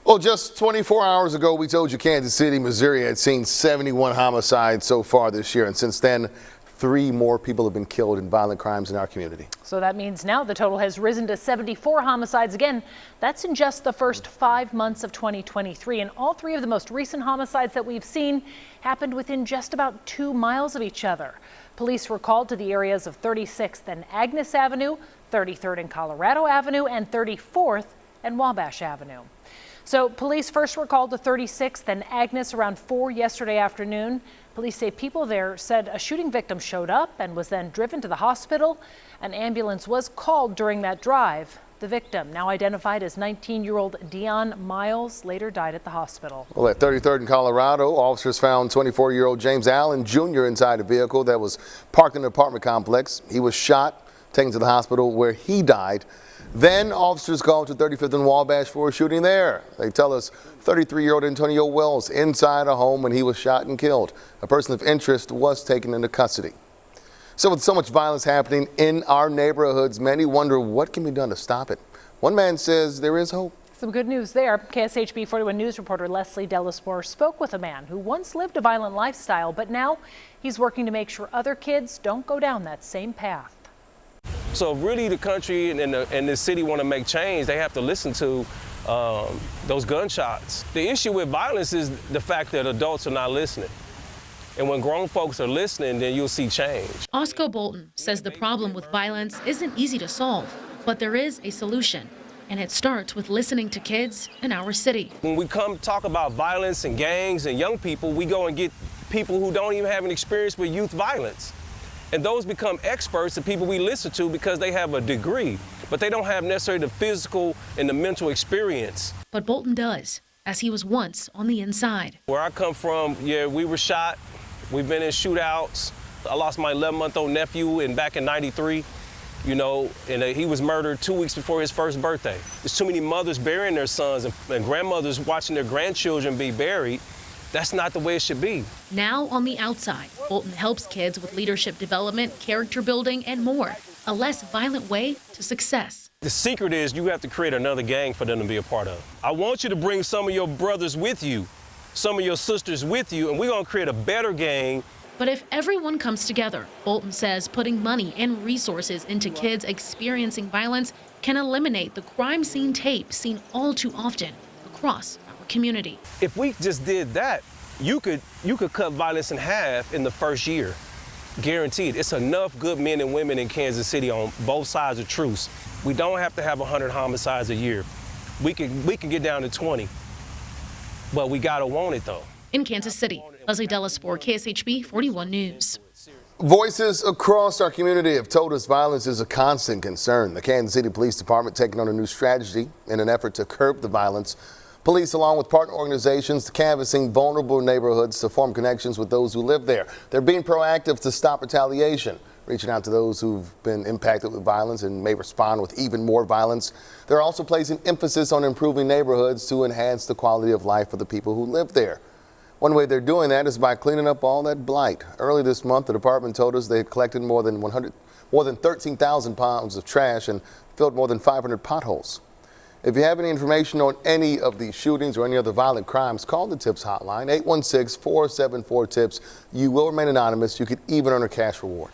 Well, just 24 hours ago, we told you Kansas City, Missouri had seen 71 homicides so far this year. And since then, 3 more people have been killed in violent crimes in our community. So that means now the total has risen to 74 homicides again. That's in just the first 5 months of 2023. And all 3 of the most recent homicides that we've seen happened within just about 2 miles of each other. Police were called to the areas of 36th and Agnes Avenue, 33rd and Colorado Avenue, and 34th and Wabash Avenue. So police first were called to 36th and Agnes around 4 yesterday afternoon. Police say people there said a shooting victim showed up and was then driven to the hospital. An ambulance was called during that drive. The victim, now identified as 19-year-old Dion Miles, later died at the hospital. Well, at 33rd and Colorado, officers found 24-year-old James Allen Jr. inside a vehicle that was parked in an apartment complex. He was shot, taken to the hospital where he died. Then officers called to 35th and Wabash for a shooting there. They tell us 33-year-old Antonio Wells inside a home when he was shot and killed. A person of interest was taken into custody. So with so much violence happening in our neighborhoods, many wonder what can be done to stop it. One man says there is hope. Some good news there. KSHB 41 News reporter Leslie Delasbour spoke with a man who once lived a violent lifestyle, but now he's working to make sure other kids don't go down that same path. So really the country and the city want to make change, they have to listen to those gunshots. The issue with violence is the fact that adults are not listening. And when grown folks are listening, then you'll see change. Osco Bolton says the problem with violence isn't easy to solve, but there is a solution. And it starts with listening to kids in our city. When we come talk about violence and gangs and young people, we go and get people who don't even have an experience with youth violence. And those become experts, the people we listen to, because they have a degree, but they don't have necessarily the physical and the mental experience. But Bolton does, as he was once on the inside. Where I come from, yeah, we were shot. We've been in shootouts. I lost my 11-month-old nephew back in '93, you know, and he was murdered 2 weeks before his first birthday. There's too many mothers burying their sons and grandmothers watching their grandchildren be buried. That's not the way it should be. Now on the outside, Bolton helps kids with leadership development, character building, and more. A less violent way to success. The secret is you have to create another gang for them to be a part of. I want you to bring some of your brothers with you, some of your sisters with you, and we're going to create a better gang. But if everyone comes together, Bolton says putting money and resources into kids experiencing violence can eliminate the crime scene tape seen all too often across our community. If we just did that, you could cut violence in half in the first year. Guaranteed. It's enough good men and women in Kansas City on both sides of truce. We don't have to have 100 homicides a year. We can get down to 20. But we gotta want it though. In Kansas City, Leslie Delasbour, KSHB 41 News. Voices across our community have told us violence is a constant concern. The Kansas City Police Department taking on a new strategy in an effort to curb the violence. Police, along with partner organizations, canvassing vulnerable neighborhoods to form connections with those who live there. They're being proactive to stop retaliation, reaching out to those who've been impacted with violence and may respond with even more violence. They're also placing emphasis on improving neighborhoods to enhance the quality of life for the people who live there. One way they're doing that is by cleaning up all that blight. Early this month, the department told us they had collected more than 13,000 pounds of trash and filled more than 500 potholes. If you have any information on any of these shootings or any other violent crimes, call the TIPS hotline, 816-474-TIPS. You will remain anonymous. You could even earn a cash reward.